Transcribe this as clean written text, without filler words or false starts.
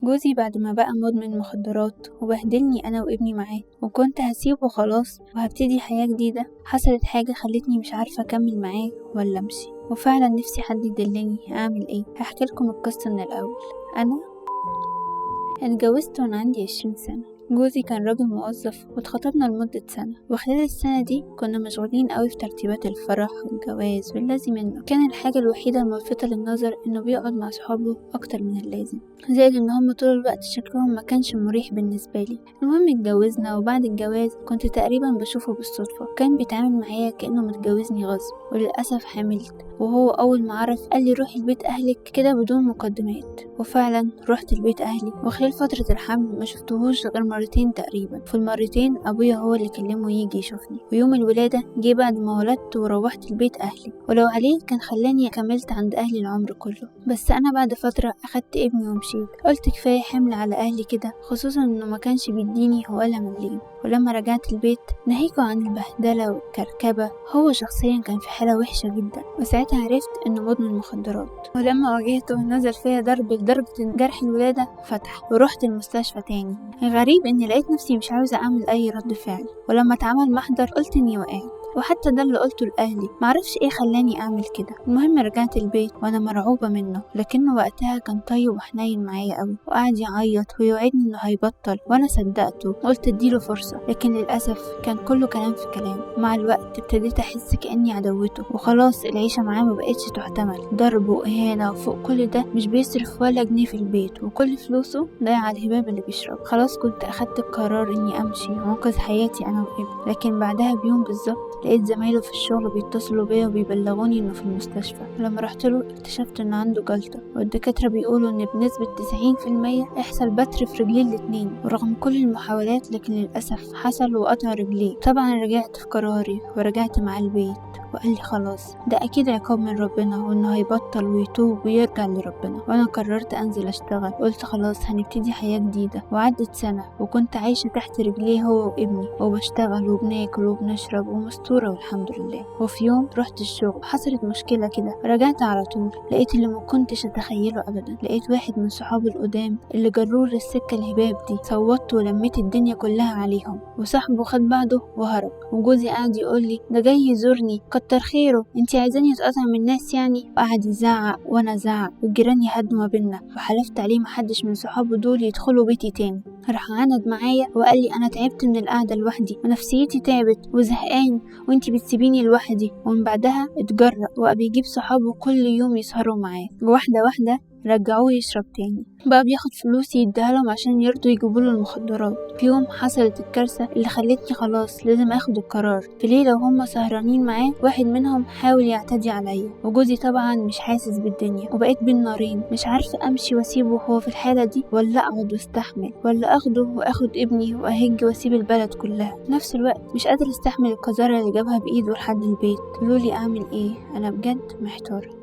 جوزي بعد ما بقى مدمن مخدرات وبهدلني انا وابني معاه، وكنت هسيبه خلاص وهبتدي حياة جديدة. حصلت حاجة خلتني مش عارفة اكمل معاه ولا امشي، وفعلا نفسي حد يدلني اعمل ايه. هحكي لكم القصة من الاول. انا اتجوزت وانا عندي 20 سنة. جوزي كان راجل موظف واتخطبنا لمدة سنة، وخلال السنة دي كنا مشغولين قوي في ترتيبات الفرح والجواز واللازم منه. كان الحاجة الوحيدة الملفتة للنظر انه بيقعد مع صحابه اكتر من اللازم، زائد ان هم طول الوقت شكلهم ما كانش مريح بالنسبة لي. المهم اتجوزنا، وبعد الجواز كنت تقريبا بشوفه بالصدفة. كان بيتعامل معايا كأنه متجوزني غصب، وللأسف حملت. وهو اول ما عرف قال لي روحي لبيت اهلك كده بدون مقدمات. وفعلا رحت لبيت اهلي، وخلال فترة الحمل ما شفتهوش غير مرتين تقريبا. في المرتين ابويا هو اللي كلمه يجي يشوفني، ويوم الولادة جه بعد ما ولدت وروحت لبيت اهلي، ولو عليه كان خلاني كملت عند اهلي العمر كله. بس انا بعد فترة اخدت ابني ومشيت، قلت كفاية حمل على اهلي كده، خصوصا انه ما كانش بيديني ولا مليم. ولما رجعت البيت ناهيكوا عن البهدلة والكركبة، هو شخصيا كان في حالة وحشة جدا، وساعتها عرفت انه مدمن مخدرات. ولما واجهته نزل فيا ضرب لدرجة ان جرح الولادة فتح، ورحت المستشفى تاني. غريب اني لقيت نفسي مش عاوزة اعمل اي رد فعل، ولما اتعمل محضر قلت اني وقعت، وحتى ده اللي قلته لأهلي. معرفش ايه خلاني اعمل كده. المهم رجعت البيت وانا مرعوبة منه، لكنه وقتها كان طيب وحنين معايا قوي، وقعد يعيط ويوعدني انه هيبطل، وانا صدقته وقلت اديله فرصة. لكن للأسف كان كله كلام في كلام. مع الوقت ابتديت احس كأني عدوته، وخلاص العيشة معاه مبقتش تحتمل. ضرب وإهانة، وفوق كل ده مش بيصرف ولا جنيه في البيت، وكل فلوسه ضايع على الهباب اللي بيشرب. خلاص كنت اخدت القرار اني امشي وانقذ حياتي انا وابني. لكن بعدها بيوم بالظبط لقيت زمايله في الشغل بيتصلوا بيا وبيبلغوني انه في المستشفى. ولما رحت له اكتشفت انه عنده جلطة، والدكاترة بيقولوا ان بنسبة 90% يحصل بتر في رجليه الاتنين. ورغم كل المحاولات لكن للأسف حصل وقطع رجليه. طبعا رجعت في قراري ورجعت مع البيت، وقال لي خلاص ده اكيد عقاب من ربنا، وانه هيبطل ويتوب ويرجع لربنا. وانا قررت انزل اشتغل. قلت خلاص هنبتدي حياة جديدة. وعدت سنة وكنت عايشة تحت رجليه هو وابني، وبشتغل وبناكل وبنشرب ومستورة والحمد لله. وفي يوم رحت الشغل، حصلت مشكلة كده. رجعت على طول لقيت اللي ما كنتش اتخيله ابدا. لقيت واحد من صحابي القدام اللي جروه للسكة الهباب دي. صوتت ولميت الدنيا كلها عليهم، وصاحبه خد بعضه وهرب. وجوزي قاعد يقول لي ده جاي يزورني، كتر خيره، انتي عايزاني اتقطع من الناس يعني؟ وقعد يزعق وانا ازعق، والجيران يهدوا ما بينا. وحلفت عليه محدش من صحابه دول يدخلوا بيتي تاني. راح عند معايا وقال لي انا تعبت من القعده لوحدي، ونفسيتي تعبت وزهقان، وانتي بتسيبيني لوحدي. ومن بعدها اتجرأ وبقى بيجيب صحابه كل يوم يسهروا معاه. واحده واحده رجعوه يشرب تاني، بقى بياخد فلوس يديها لهم عشان يرضوا يجيبوا له المخدرات. في يوم حصلت الكارثه اللي خلتني خلاص لازم اخد القرار. في ليله وهم سهرانين معاه واحد منهم حاول يعتدي عليا، وجوزي طبعا مش حاسس بالدنيا، وبقيت بين نارين، مش عارفه امشي واسيبه وهو في الحاله دي، ولا اقعد واستحمل، ولا اخده واخد ابني واهج واسيب البلد كلها. في نفس الوقت مش قادر استحمل القذاره اللي جابها بايده لحد البيت. قولولي اعمل ايه؟ انا بجد محتاره.